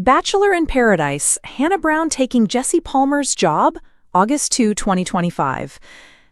Bachelor in Paradise, Hannah Brown taking Jesse Palmer's job, August 2, 2025.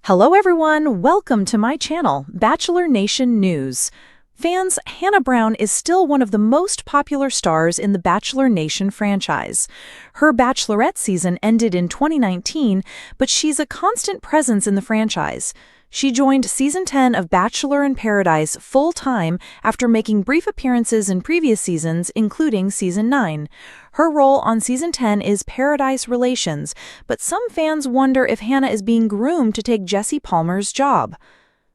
Hello everyone, welcome to my channel, Bachelor Nation News. Fans, Hannah Brown is still one of the most popular stars in the Bachelor Nation franchise. Her Bachelorette season ended in 2019, but she's a constant presence in the franchise. She joined Season 10 of Bachelor in Paradise full-time after making brief appearances in previous seasons, including Season 9. Her role on Season 10 is Paradise Relations, but some fans wonder if Hannah is being groomed to take Jesse Palmer's job.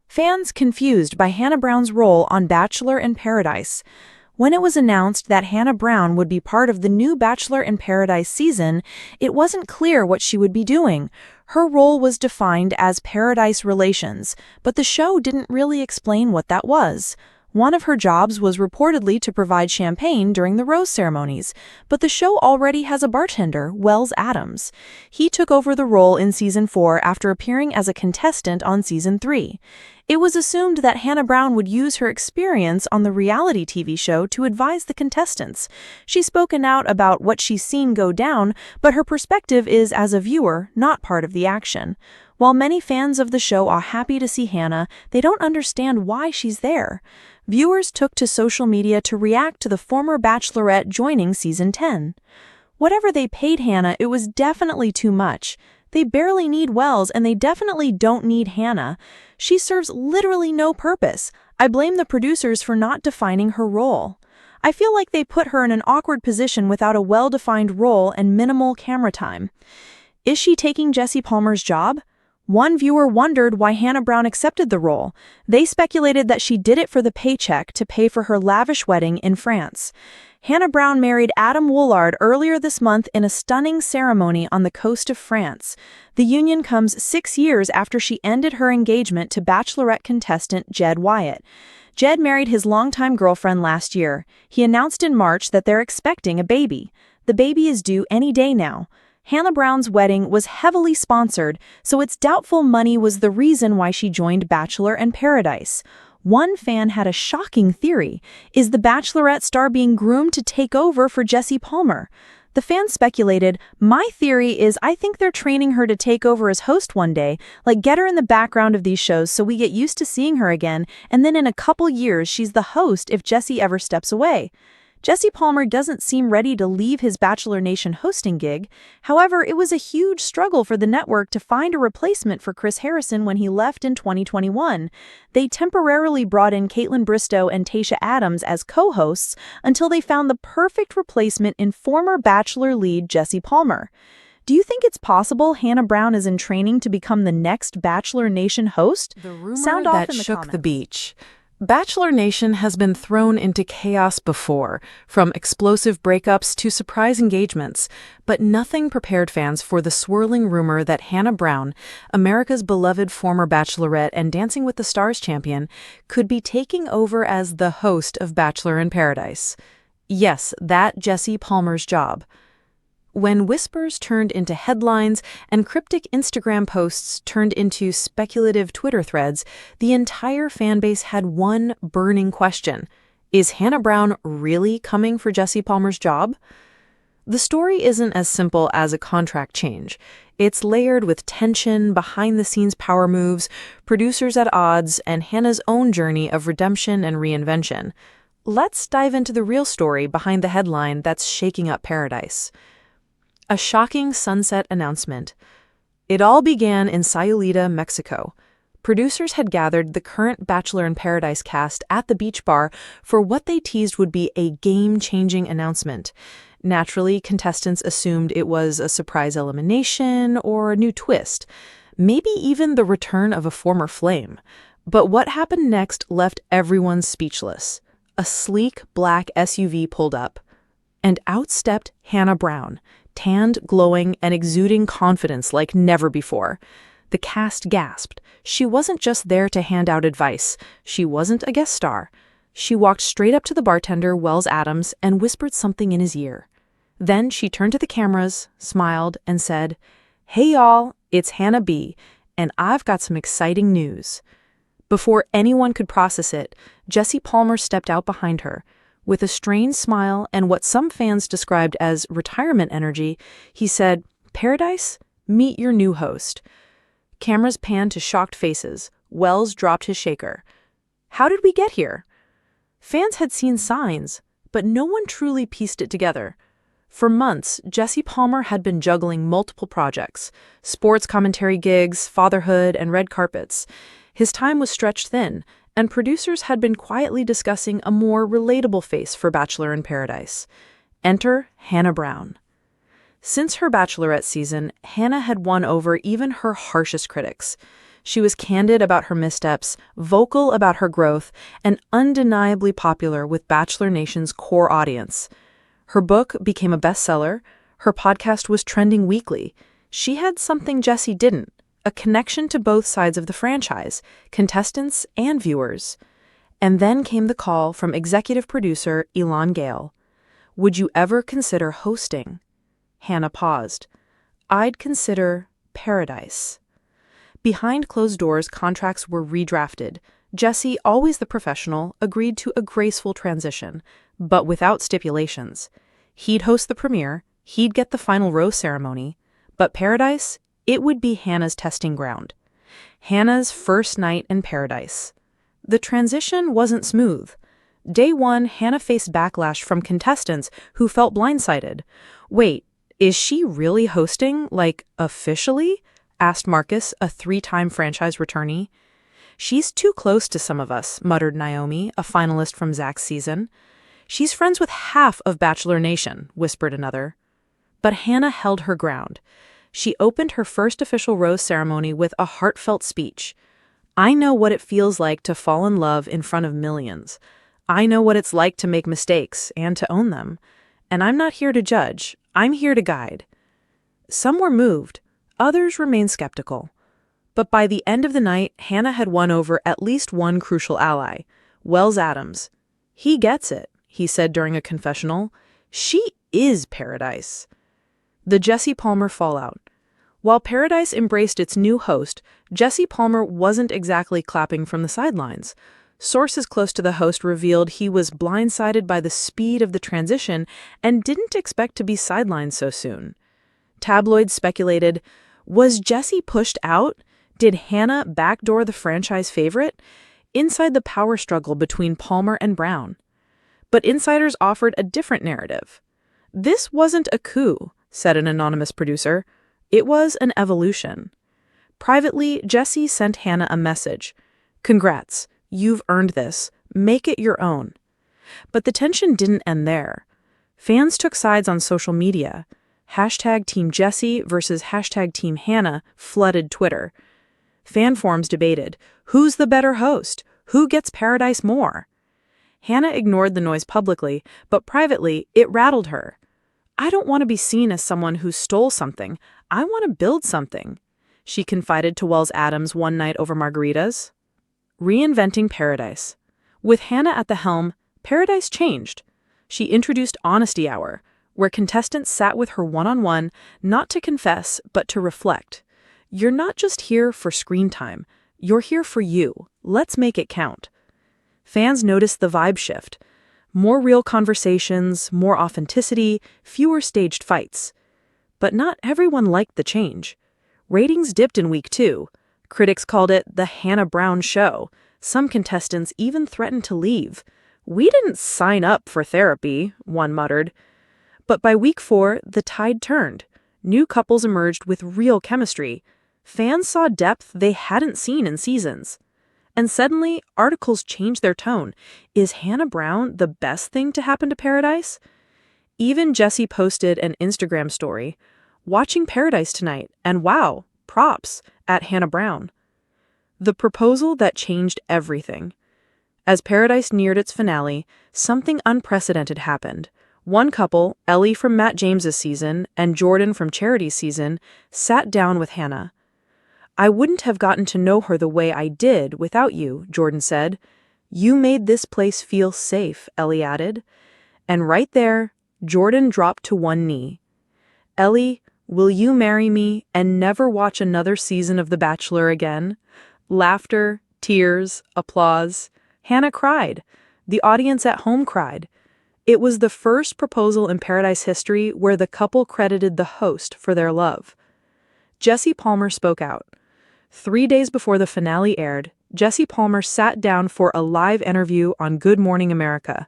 Fans confused by Hannah Brown's role on Bachelor in Paradise. When it was announced that Hannah Brown would be part of the new Bachelor in Paradise season, it wasn't clear what she would be doing. Her role was defined as Paradise Relations, but the show didn't really explain what that was. One of her jobs was reportedly to provide champagne during the rose ceremonies, but the show already has a bartender, Wells Adams. He took over the role in Season 4 after appearing as a contestant on Season 3. It was assumed that Hannah Brown would use her experience on the reality TV show to advise the contestants. She's spoken out about what she's seen go down, but her perspective is as a viewer, not part of the action. While many fans of the show are happy to see Hannah, they don't understand why she's there. Viewers took to social media to react to the former Bachelorette joining Season 10. Whatever they paid Hannah, it was definitely too much. They barely need Wells, and they definitely don't need Hannah. She serves literally no purpose. I blame the producers for not defining her role. I feel like they put her in an awkward position without a well-defined role and minimal camera time. Is she taking Jesse Palmer's job? One viewer wondered why Hannah Brown accepted the role. They speculated that she did it for the paycheck to pay for her lavish wedding in France. Hannah Brown married Adam Woolard earlier this month in a stunning ceremony on the coast of France. The union comes 6 years after she ended her engagement to Bachelorette contestant Jed Wyatt. Jed married his longtime girlfriend last year. He announced in March that they're expecting a baby. The baby is due any day now. Hannah Brown's wedding was heavily sponsored, so it's doubtful money was the reason why she joined Bachelor in Paradise. One fan had a shocking theory. Is the Bachelorette star being groomed to take over for Jesse Palmer? The fan speculated, "My theory is I think they're training her to take over as host one day, like get her in the background of these shows so we get used to seeing her again, and then in a couple years she's the host if Jesse ever steps away." Jesse Palmer doesn't seem ready to leave his Bachelor Nation hosting gig. However, it was a huge struggle for the network to find a replacement for Chris Harrison when he left in 2021. They temporarily brought in Caitlin Bristow and Tayshia Adams as co-hosts until they found the perfect replacement in former Bachelor lead Jesse Palmer. Do you think it's possible Hannah Brown is in training to become the next Bachelor Nation host? The rumor Sound off that in the shook comments. the beach. Bachelor Nation has been thrown into chaos before, from explosive breakups to surprise engagements, but nothing prepared fans for the swirling rumor that Hannah Brown, America's beloved former Bachelorette and Dancing with the Stars champion, could be taking over as the host of Bachelor in Paradise. Yes, that Jesse Palmer's job. When whispers turned into headlines and cryptic Instagram posts turned into speculative Twitter threads, the entire fanbase had one burning question. Is Hannah Brown really coming for Jesse Palmer's job? The story isn't as simple as a contract change. It's layered with tension, behind-the-scenes power moves, producers at odds, and Hannah's own journey of redemption and reinvention. Let's dive into the real story behind the headline that's shaking up Paradise. A shocking sunset announcement. It all began in Sayulita, Mexico. Producers had gathered the current Bachelor in Paradise cast at the beach bar for what they teased would be a game-changing announcement. Naturally, contestants assumed it was a surprise elimination or a new twist, maybe even the return of a former flame. But what happened next left everyone speechless. A sleek black SUV pulled up, and out stepped Hannah Brown, tanned, glowing, and exuding confidence like never before. The cast gasped. She wasn't just there to hand out advice. She wasn't a guest star. She walked straight up to the bartender, Wells Adams, and whispered something in his ear. Then she turned to the cameras, smiled, and said, "Hey y'all, it's Hannah B, and I've got some exciting news." Before anyone could process it, Jesse Palmer stepped out behind her. With a strained smile and what some fans described as retirement energy, he said, "Paradise, meet your new host." Cameras panned to shocked faces. Wells dropped his shaker. How did we get here? Fans had seen signs, but no one truly pieced it together. For months, Jesse Palmer had been juggling multiple projects: sports commentary gigs, fatherhood, and red carpets. His time was stretched thin, and producers had been quietly discussing a more relatable face for Bachelor in Paradise. Enter Hannah Brown. Since her Bachelorette season, Hannah had won over even her harshest critics. She was candid about her missteps, vocal about her growth, and undeniably popular with Bachelor Nation's core audience. Her book became a bestseller. Her podcast was trending weekly. She had something Jesse didn't: a connection to both sides of the franchise, contestants and viewers. And then came the call from executive producer Elon Gale. Would you ever consider hosting? Hannah paused. I'd consider Paradise. Behind closed doors, contracts were redrafted. Jesse, always the professional, agreed to a graceful transition, but without stipulations. He'd host the premiere, he'd get the final rose ceremony, but Paradise, it would be Hannah's testing ground. Hannah's first night in Paradise. The transition wasn't smooth. Day one, Hannah faced backlash from contestants who felt blindsided. Wait, is she really hosting, like, officially? Asked Marcus, a 3-time franchise returnee. She's too close to some of us, muttered Naomi, a finalist from Zach's season. She's friends with half of Bachelor Nation, whispered another. But Hannah held her ground. She opened her first official rose ceremony with a heartfelt speech. I know what it feels like to fall in love in front of millions. I know what it's like to make mistakes and to own them. And I'm not here to judge. I'm here to guide. Some were moved. Others remained skeptical. But by the end of the night, Hannah had won over at least one crucial ally, Wells Adams. He gets it, he said during a confessional. She is Paradise. The Jesse Palmer fallout. While Paradise embraced its new host, Jesse Palmer wasn't exactly clapping from the sidelines. Sources close to the host revealed he was blindsided by the speed of the transition and didn't expect to be sidelined so soon. Tabloids speculated, was Jesse pushed out? Did Hannah backdoor the franchise favorite? Inside the power struggle between Palmer and Brown. But insiders offered a different narrative. This wasn't a coup, said an anonymous producer. It was an evolution. Privately, Jesse sent Hannah a message. Congrats, you've earned this. Make it your own. But the tension didn't end there. Fans took sides on social media. Hashtag Team Jesse versus hashtag Team Hannah flooded Twitter. Fan forums debated, who's the better host? Who gets Paradise more? Hannah ignored the noise publicly, but privately, it rattled her. I don't want to be seen as someone who stole something. I want to build something, she confided to Wells Adams one night over margaritas. Reinventing Paradise. With Hannah at the helm, Paradise changed. She introduced Honesty Hour, where contestants sat with her one-on-one, not to confess, but to reflect. You're not just here for screen time. You're here for you. Let's make it count. Fans noticed the vibe shift. More real conversations, more authenticity, fewer staged fights. But not everyone liked the change. Ratings dipped in week 2. Critics called it the Hannah Brown show. Some contestants even threatened to leave. We didn't sign up for therapy, one muttered. But by week 4, the tide turned. New couples emerged with real chemistry. Fans saw depth they hadn't seen in seasons. And suddenly, articles changed their tone. Is Hannah Brown the best thing to happen to Paradise? Even Jesse posted an Instagram story. Watching Paradise tonight, and wow, props, at Hannah Brown. The proposal that changed everything. As Paradise neared its finale, something unprecedented happened. One couple, Ellie from Matt James's season and Jordan from Charity's season, sat down with Hannah. I wouldn't have gotten to know her the way I did without you, Jordan said. You made this place feel safe, Ellie added. And right there, Jordan dropped to one knee. Ellie, will you marry me and never watch another season of The Bachelor again? Laughter, tears, applause. Hannah cried. The audience at home cried. It was the first proposal in Paradise history where the couple credited the host for their love. Jesse Palmer spoke out. 3 days before the finale aired, Jesse Palmer sat down for a live interview on Good Morning America.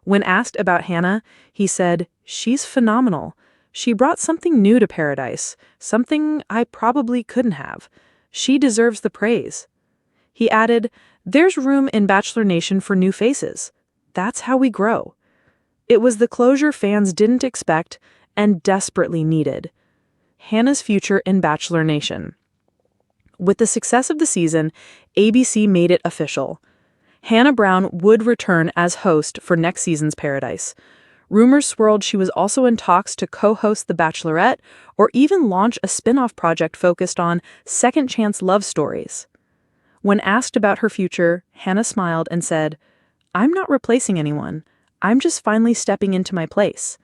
When asked about Hannah, he said, "She's phenomenal. She brought something new to Paradise, something I probably couldn't have. She deserves the praise." He added, "There's room in Bachelor Nation for new faces. That's how we grow." It was the closure fans didn't expect and desperately needed. Hannah's future in Bachelor Nation. With the success of the season, ABC made it official. Hannah Brown would return as host for next season's Paradise. Rumors swirled she was also in talks to co-host The Bachelorette or even launch a spin-off project focused on second-chance love stories. When asked about her future, Hannah smiled and said, "I'm not replacing anyone. I'm just finally stepping into my place.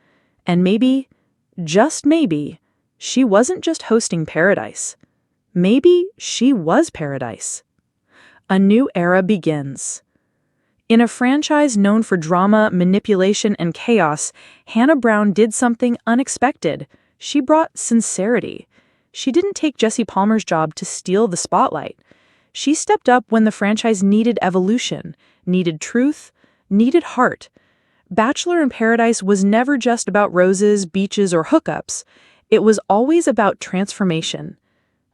And maybe, just maybe, she wasn't just hosting Paradise. Maybe she was Paradise." A new era begins. In a franchise known for drama, manipulation, and chaos, Hannah Brown did something unexpected. She brought sincerity. She didn't take Jesse Palmer's job to steal the spotlight. She stepped up when the franchise needed evolution, needed truth, needed heart. Bachelor in Paradise was never just about roses, beaches, or hookups. It was always about transformation.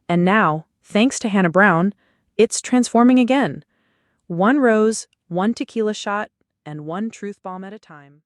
And now, thanks to Hannah Brown, it's transforming again. One rose, one tequila shot, and one truth bomb at a time.